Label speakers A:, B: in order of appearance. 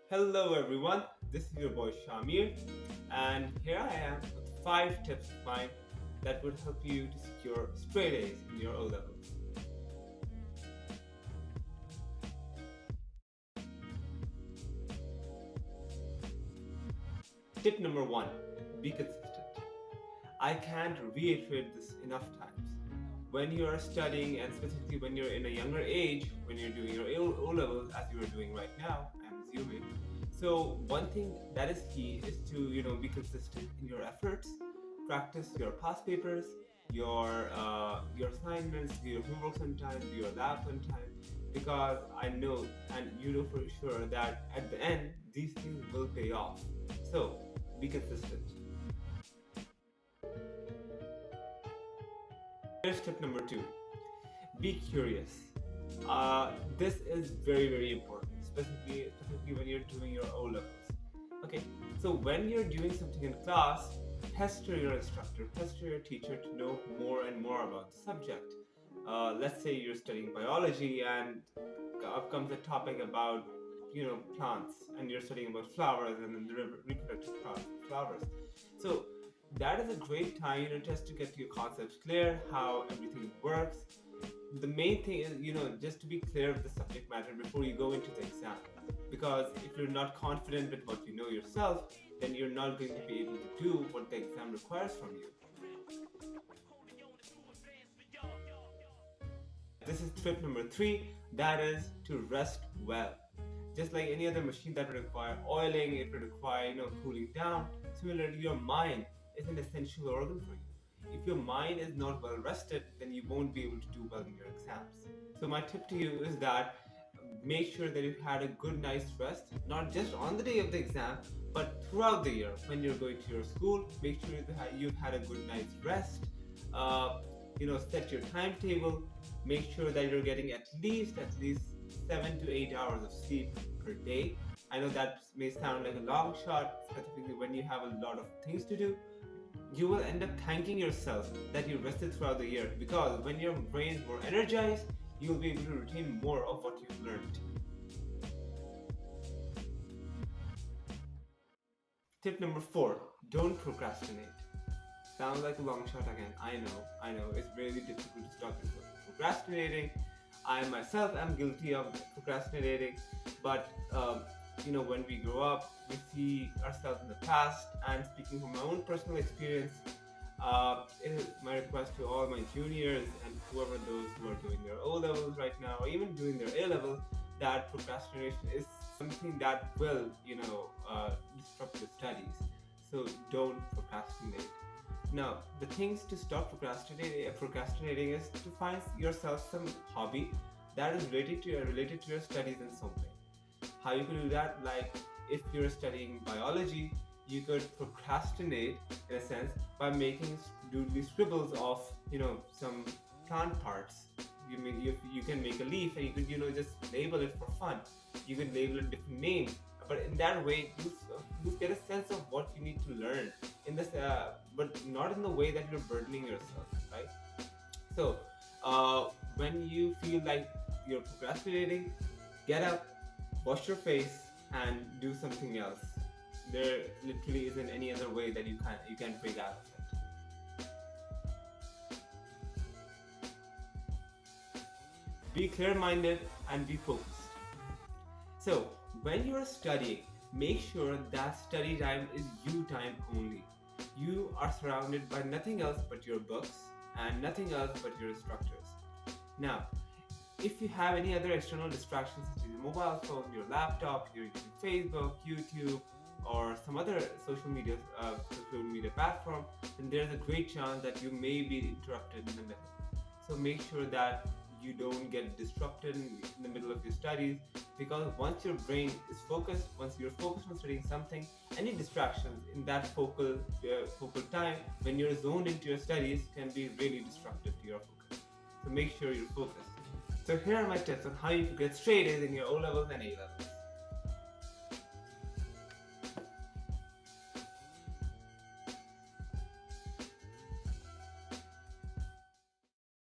A: Hello everyone, this is your boy Shamir, and here I am with 5 tips of mine that would help you to secure straight A's in your O levels. Tip number 1, be consistent. I can't reiterate this enough times. When you are studying, and specifically when you're in a younger age, when you're doing your O levels, as you are doing right now, I'm assuming. So one thing that is key is to be consistent in your efforts. Practice your past papers, your assignments, do your homework on time, do your labs on time. Because I know and you know for sure that at the end these things will pay off. So be consistent. Here's tip number 2, be curious. This is very important, specifically when you're doing your O levels. Okay, so when you're doing something in class, pester your instructor, pester your teacher to know more and more about the subject. Let's say you're studying biology and up comes a topic about plants, and you're studying about flowers and then the reproductive process of flowers. So that is a great time, just to get your concepts clear, how everything works. The main thing is, just to be clear of the subject matter before you go into the exam. Because if you're not confident with what you know yourself, then you're not going to be able to do what the exam requires from you. This is tip number 3, that is to rest well. Just like any other machine that would require oiling, it would require cooling down. Similarly, your mind is an essential organ for you. If your mind is not well rested, then you won't be able to do well in your exams. So my tip to you is that make sure that you've had a good night's rest, not just on the day of the exam, but throughout the year. When you're going to your school, make sure that you've had a good night's rest. Set your timetable. Make sure that you're getting at least 7 to 8 hours of sleep per day. I know that may sound like a long shot, specifically when you have a lot of things to do. You will end up thanking yourself that you rested throughout the year, because when your brain is more energized, you will be able to retain more of what you've learned. Tip number 4, don't procrastinate. Sounds like a long shot again. I know, it's really difficult to stop yourself from procrastinating. I myself am guilty of procrastinating, but when we grow up, we see ourselves in the past. And speaking from my own personal experience, it is my request to all my juniors and whoever those who are doing their O levels right now, or even doing their A levels, that procrastination is something that will, disrupt your studies. So don't procrastinate. Now, the things to stop procrastinating is to find yourself some hobby that is related to your studies in some way. How you can do that? Like, if you're studying biology, you could procrastinate in a sense by making doodly scribbles of some plant parts. You can make a leaf and you could just label it for fun. You could label it different names, but in that way you get a sense of what you need to learn in this, but not in the way that you're burdening yourself, right? So when you feel like you're procrastinating, get up, wash your face, and do something else. There literally isn't any other way that you can break out of it. Be clear-minded and be focused. So when you are studying, make sure that study time is you time only. You are surrounded by nothing else but your books and nothing else but your instructors. Now, if you have any other external distractions such as your mobile phone, your laptop, you're using Facebook, YouTube, or some other social media platform, then there's a great chance that you may be interrupted in the middle. So make sure that you don't get disrupted in the middle of your studies, because once your brain is focused, once you're focused on studying something, any distractions in that focal time, when you're zoned into your studies, can be really disruptive to your focus. So make sure you're focused. So here are my tips on how you can get straight A's in your O levels and A levels.